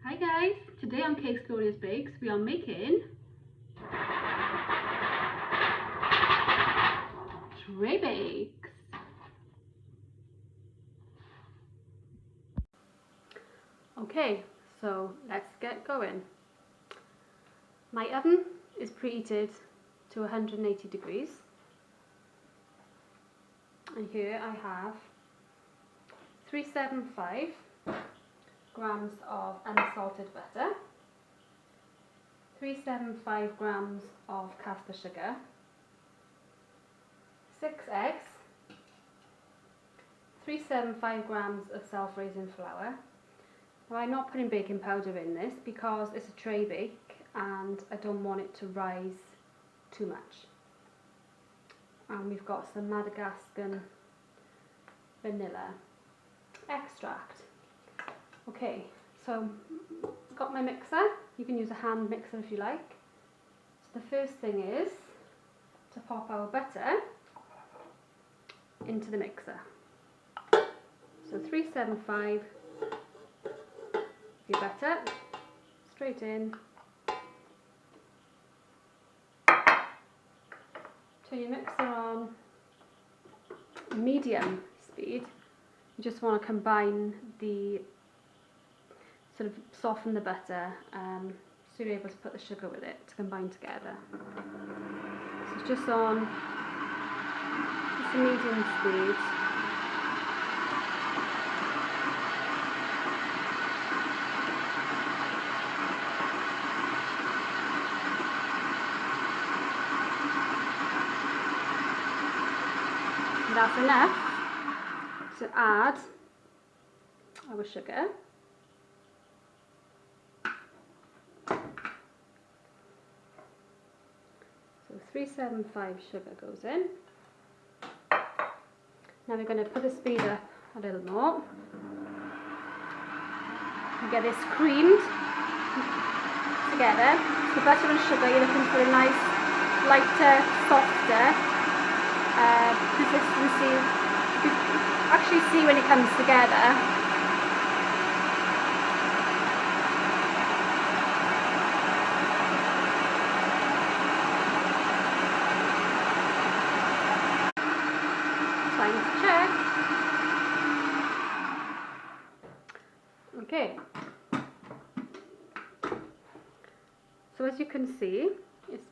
Hi guys, today on Cakes Glorious Bakes we are making tray bakes. Okay, so let's get going. My oven is preheated to 180 degrees and here I have 375 grams of unsalted butter, 375 grams of caster sugar, 6 eggs, 375 grams of self-raising flour. Now I'm not putting baking powder in this because it's a tray bake and I don't want it to rise too much. And we've got some Madagascar vanilla extract. Okay, so I've got my mixer. You can use a hand mixer if you like. So the first thing is to pop our butter into the mixer. So 375 your butter straight in. Turn your mixer on medium speed. You just want to combine the sort of soften the butter so you're able to put the sugar with it to combine together. So it's just on just a medium speed. And that's enough to add our sugar. So 375 sugar goes in. Now we're going to put the speed up a little more. And get this creamed together. So butter and sugar, you're looking for a nice, lighter, softer consistency. You can actually see when it comes together. Time to check. Okay, so as you can see it's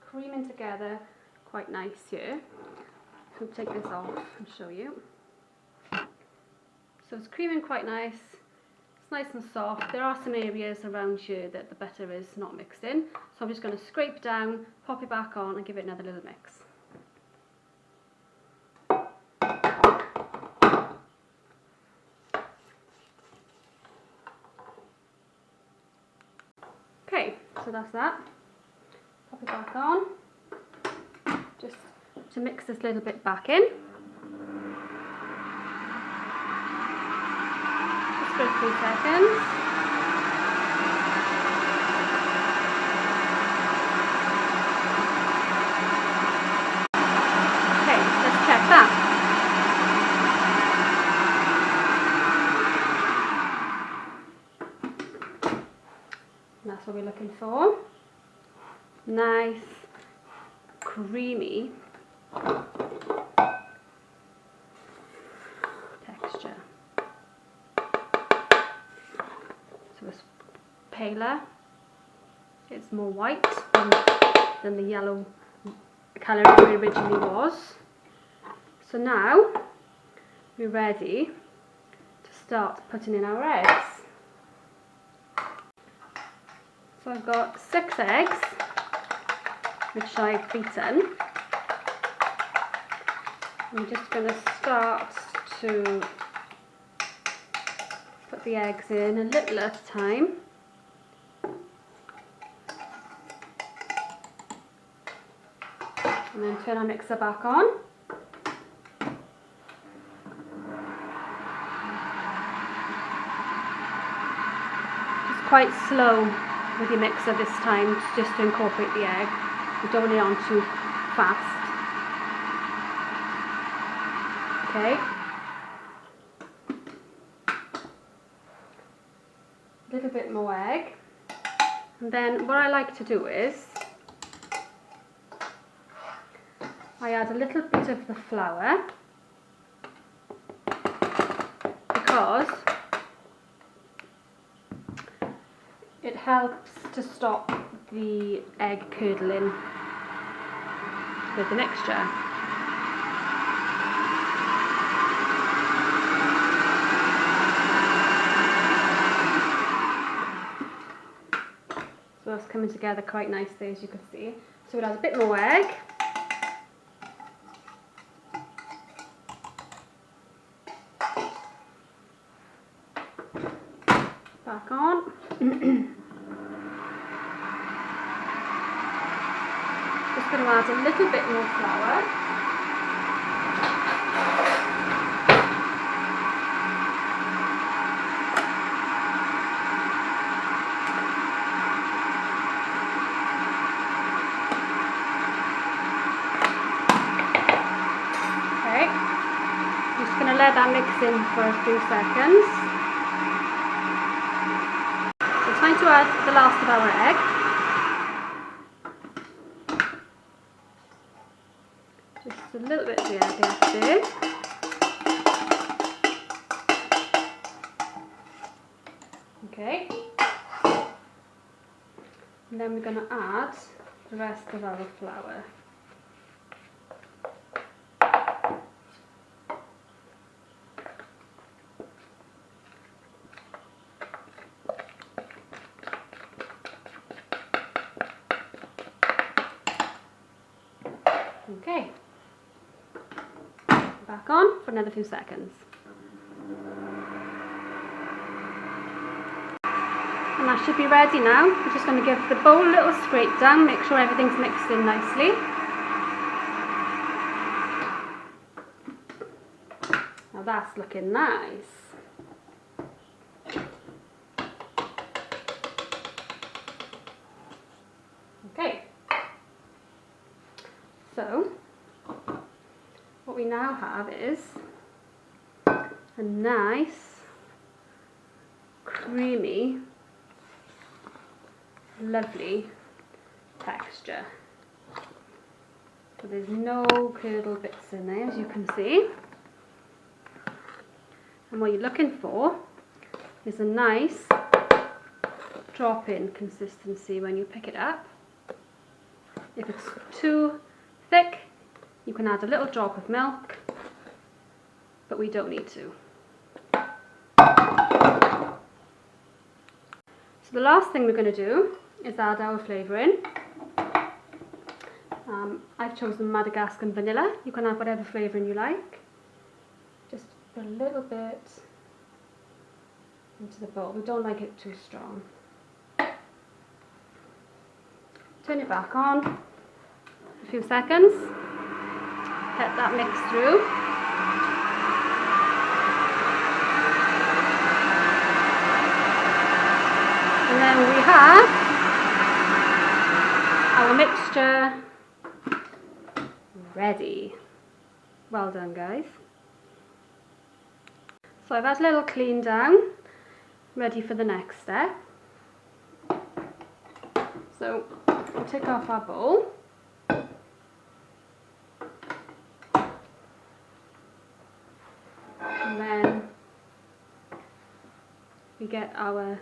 creaming together quite nice here. So I'll take this off and show you. So it's creaming quite nice, it's nice and soft. There are some areas around here that the butter is not mixed in, so I'm just going to scrape down, pop it back on and give it another little mix. Okay, so that's that. Pop it back on, just to mix this little bit back in. Just for 3 seconds. Okay, let's check that. That's what we're looking for. Nice, creamy texture. So it's paler, it's more white than the yellow colour it originally was. So now we're ready to start putting in our eggs. So I've got 6 eggs, which I've beaten. I'm just going to start to put the eggs in a little at a time. And then turn our mixer back on. Just quite slow with your mixer this time, just to incorporate the egg. You don't want it on too fast. Okay. a little bit more egg. And then what I like to do is I add a little bit of the flour, because it helps to stop the egg curdling with the mixture. So that's coming together quite nicely, as you can see. So it has a bit more egg. Back on. Just going to add a little bit more flour. Okay, I'm just going to let that mix in for a few seconds. So it's time to add the last of our egg. Just a little bit of the egg left there. Okay. And then we're going to add the rest of our flour. Okay. Back on for another few seconds. And that should be ready now. We're just going to give the bowl a little scrape down, make sure everything's mixed in nicely. Now that's looking nice. Okay. So, what we now have is a nice, creamy, lovely texture. So there's no curdle bits in there, as you can see. And what you're looking for is a nice drop-in consistency when you pick it up. If it's too thick, you can add a little drop of milk, but we don't need to. So the last thing we're going to do is add our flavouring. I've chosen Madagascar vanilla. You can add whatever flavouring you like. Just a little bit into the bowl. We don't like it too strong. Turn it back on a few seconds. Let that mix through. And then we have our mixture ready. Well done, guys. So I've had a little clean down, ready for the next step. So we'll take off our bowl. And then we get our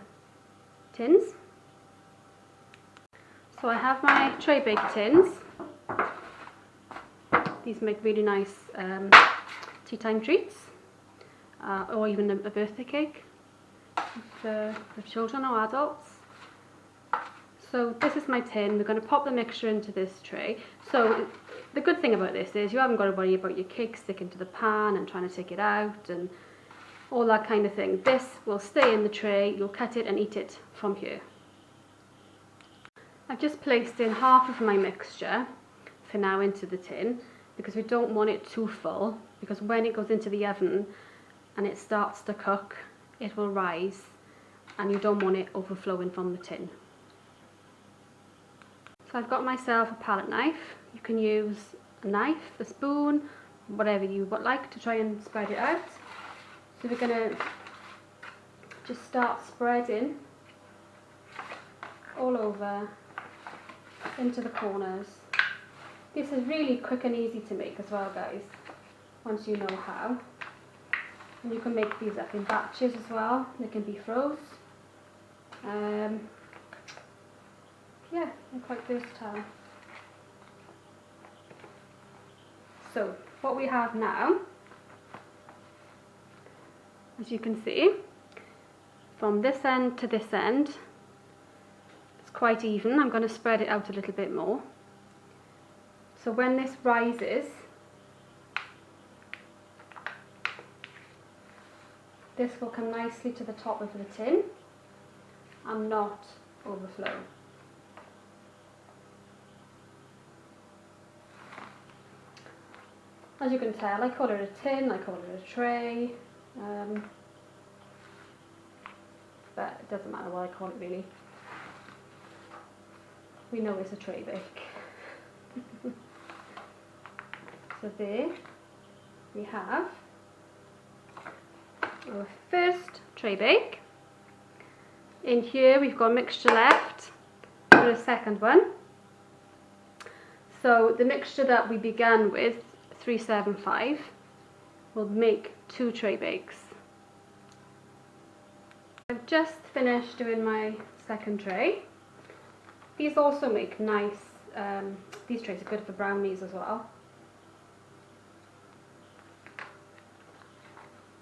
tins. So I have my tray baked tins. These make really nice tea time treats, or even a birthday cake for children or adults. So this is my tin. We're going to pop the mixture into this tray. So the good thing about this is you haven't got to worry about your cake sticking to the pan and trying to take it out and all that kind of thing. This will stay in the tray. You'll cut it and eat it from here. I've just placed in half of my mixture for now into the tin, because we don't want it too full, because when it goes into the oven and it starts to cook, it will rise and you don't want it overflowing from the tin. So I've got myself a palette knife. You can use a knife, a spoon, whatever you would like to try and spread it out. So we're going to just start spreading all over, into the corners. This is really quick and easy to make as well, guys, once you know how. And you can make these up in batches as well. They can be froze. Yeah, they're quite versatile. So what we have now, as you can see, from this end to this end, it's quite even. I'm going to spread it out a little bit more. So when this rises, this will come nicely to the top of the tin and not overflow. As you can tell, I call it a tin, I call it a tray, but it doesn't matter what I call it really. We know it's a tray bake. So there we have our first tray bake. In here we've got a mixture left for the second one. So the mixture that we began with, 375, will make 2 tray bakes. I've just finished doing my second tray. These also make nice, these trays are good for brownies as well.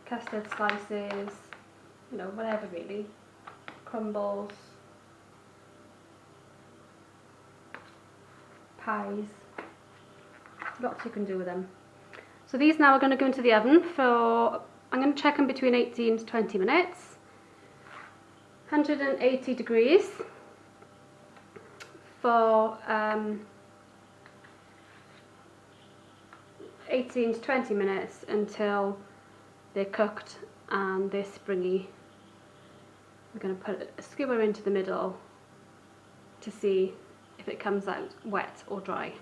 Custard slices, you know, whatever really. Crumbles, pies, lots you can do with them. So these now are going to go into the oven for, I'm going to check them between 18 to 20 minutes, 180 degrees for 18 to 20 minutes until they're cooked and they're springy. We're going to put a skewer into the middle to see if it comes out wet or dry.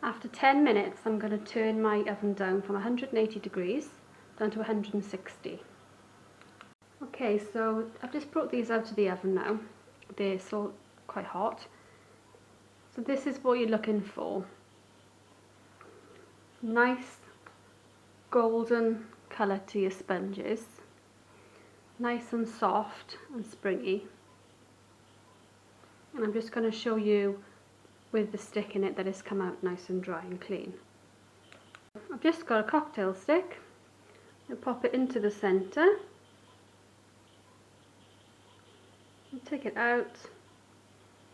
After 10 minutes, I'm going to turn my oven down from 180 degrees down to 160. Okay, so I've just brought these out of the oven now. They're still quite hot. So this is what you're looking for. Nice golden colour to your sponges. Nice and soft and springy. And I'm just going to show you with the stick in it that it's come out nice and dry and clean. I've just got a cocktail stick. I'll pop it into the centre. Take it out.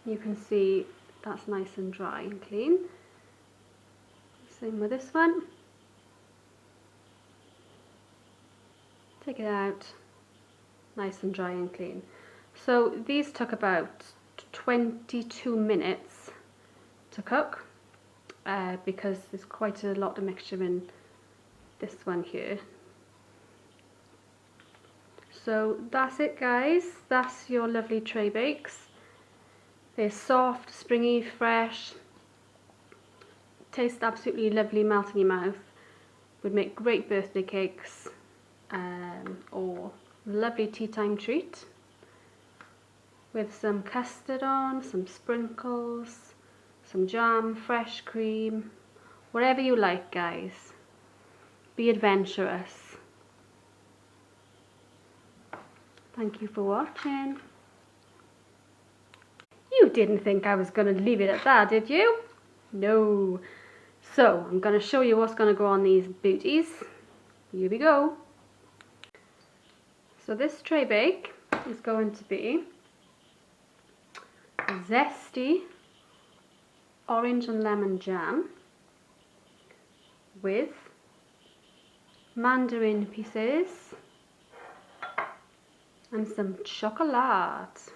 You can see that's nice and dry and clean. Same with this one. Take it out. Nice and dry and clean. So these took about 22 minutes to cook because there's quite a lot of mixture in this one here. So that's it, guys. That's your lovely tray bakes. They're soft, springy, fresh. Taste absolutely lovely, melt in your mouth. Would make great birthday cakes or lovely tea time treat with some custard on, some sprinkles, some jam, fresh cream, whatever you like, guys. Be adventurous. Thank you for watching. You didn't think I was going to leave it at that, did you? No. So I'm going to show you what's going to go on these beauties. Here we go. So this tray bake is going to be a zesty orange and lemon jam with mandarin pieces and some chocolate.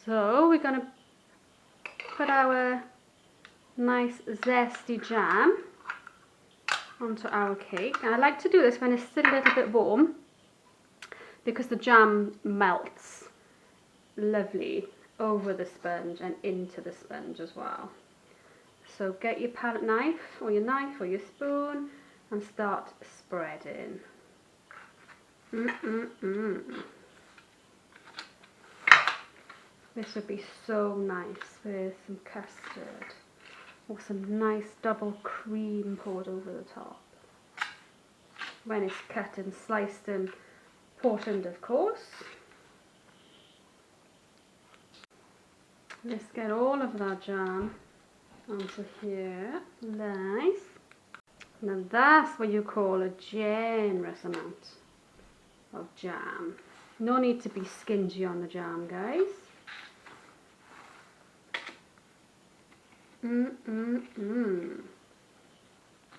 So we're going to put our nice zesty jam onto our cake. And I like to do this when it's still a little bit warm because the jam melts lovely over the sponge and into the sponge as well. So get your palette knife or your spoon and start spreading. This would be so nice with some custard or some nice double cream poured over the top. When it's cut and sliced and portioned, of course. Let's get all of that jam onto here. Nice. Now that's what you call a generous amount of jam. No need to be stingy on the jam, guys.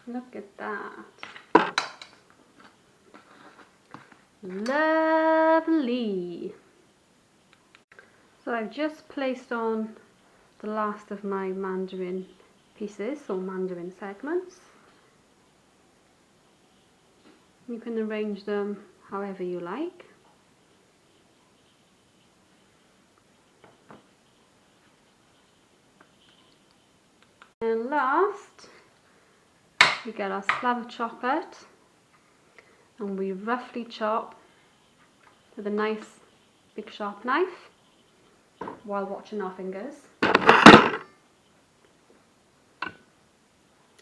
Look at that. Lovely. So I've just placed on the last of my mandarin pieces or mandarin segments. You can arrange them however you like. And last, we get our slab of chocolate and we roughly chop with a nice big sharp knife while watching our fingers,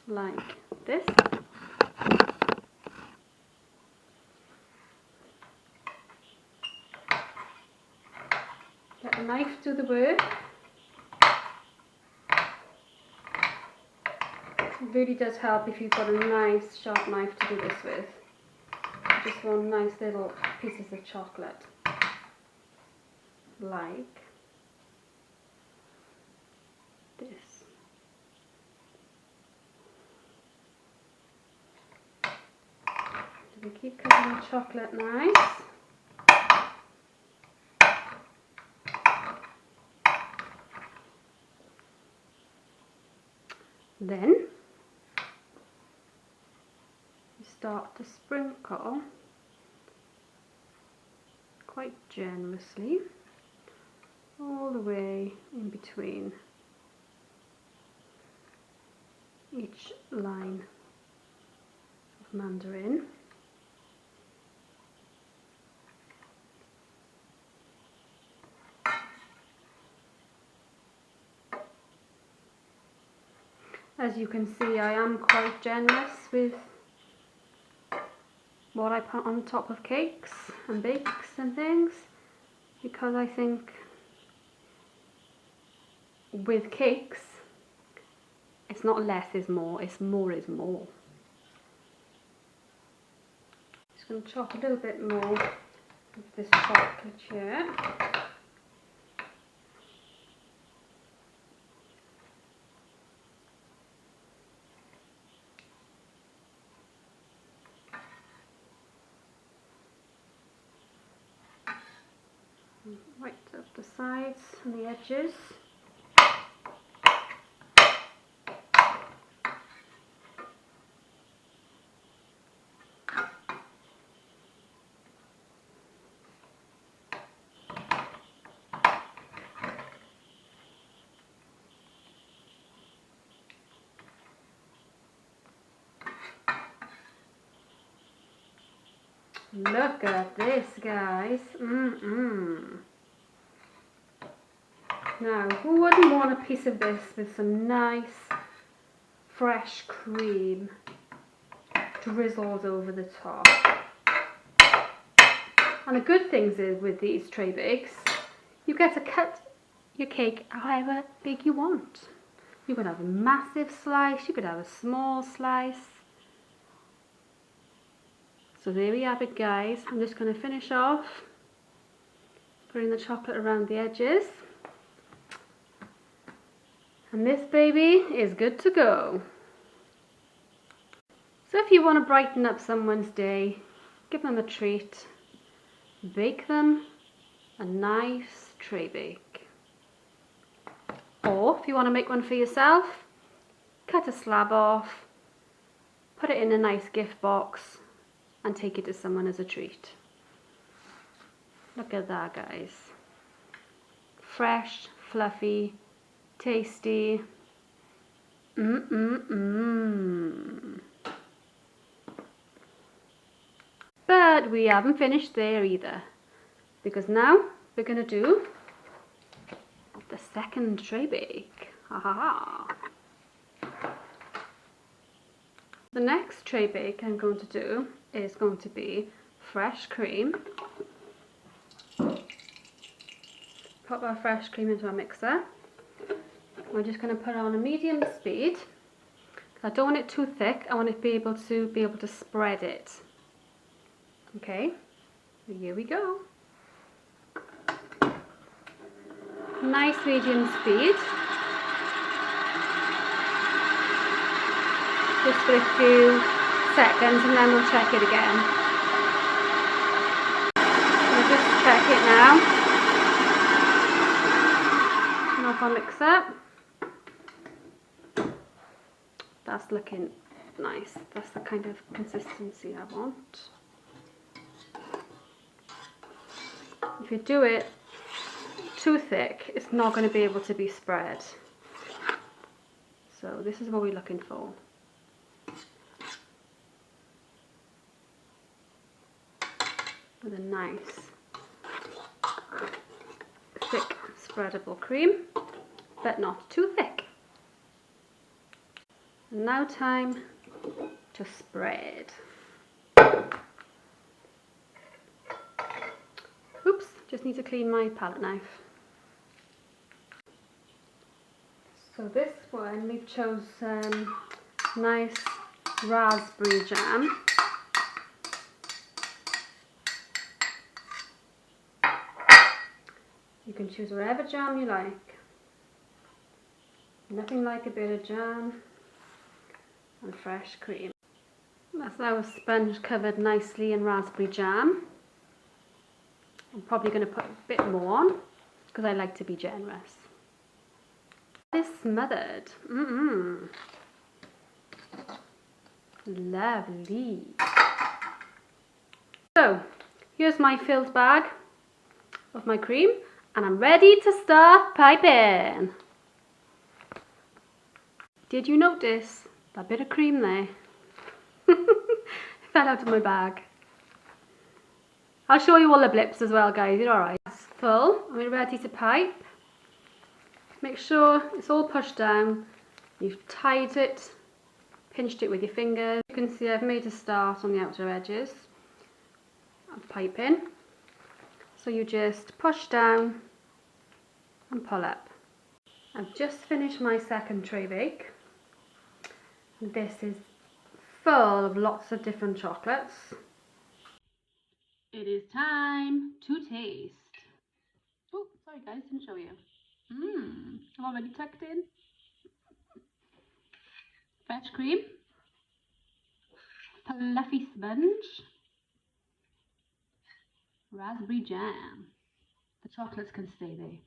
like this. Let the knife do the work. It really does help if you've got a nice sharp knife to do this with. You just want nice little pieces of chocolate, like this. So we keep cutting the chocolate nice. Then you start to sprinkle quite generously all the way in between each line of mandarin. As you can see, I am quite generous with what I put on top of cakes and bakes and things, because I think with cakes it's not less is more, it's more is more. Just going to chop a little bit more of this chocolate here. Right up the sides and the edges. Look at this, guys. Now, who wouldn't want a piece of this with some nice fresh cream drizzled over the top? And the good things is with these tray bakes, you get to cut your cake however big you want. You could have a massive slice, you could have a small slice. So there we have it, guys. I'm just going to finish off putting the chocolate around the edges. And this baby is good to go. So if you want to brighten up someone's day, give them a treat, bake them a nice tray bake. Or if you want to make one for yourself, cut a slab off, put it in a nice gift box and take it to someone as a treat. Look at that, guys. Fresh, fluffy, tasty. But But we haven't finished there either, because now we're going to do the second tray bake. Ha ha ha. The next tray bake I'm going to do is going to be fresh cream. Pop our fresh cream into our mixer. We're just going to put it on a medium speed. I don't want it too thick. I want it to be able to spread it. Okay, here we go. Nice medium speed. Just for a few seconds and then we'll check it again. We'll just check it now. Turn off our mixer. That's looking nice. That's the kind of consistency I want. If you do it too thick, it's not going to be able to be spread. So this is what we're looking for. With a nice thick spreadable cream, but not too thick. And now time to spread. Oops, just need to clean my palette knife. So this one we've chosen nice raspberry jam. You can choose whatever jam you like. Nothing like a bit of jam and fresh cream. That's our sponge covered nicely in raspberry jam. I'm probably going to put a bit more on because I like to be generous. It's smothered. Lovely. So here's my filled bag of my cream and I'm ready to start piping. Did you notice that bit of cream there? It fell out of my bag. I'll show you all the blips as well, guys. You're alright. It's full. We're ready to pipe. Make sure it's all pushed down. You've tied it, pinched it with your fingers. You can see I've made a start on the outer edges of piping. So you just push down and pull up. I've just finished my second tray bake. This is full of lots of different chocolates. It is time to taste. Oh, sorry guys, didn't show you. I'm already tucked in. Fresh cream, fluffy sponge, raspberry jam. The chocolates can stay there.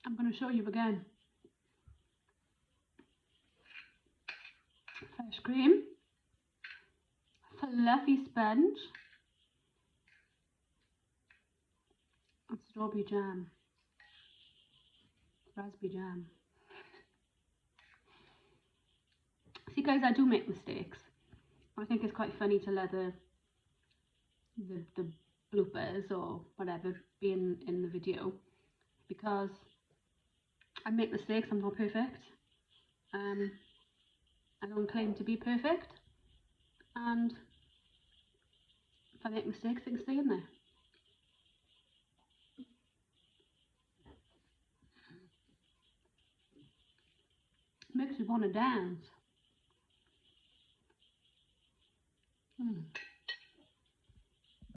I'm going to show you again. Fresh cream, fluffy sponge, and strawberry jam, raspberry jam. See guys, I do make mistakes. I think it's quite funny to let the bloopers or whatever be in the video, because I make mistakes. I'm not perfect. I don't claim to be perfect, and if I make mistakes, they can stay in there. Makes you want to dance.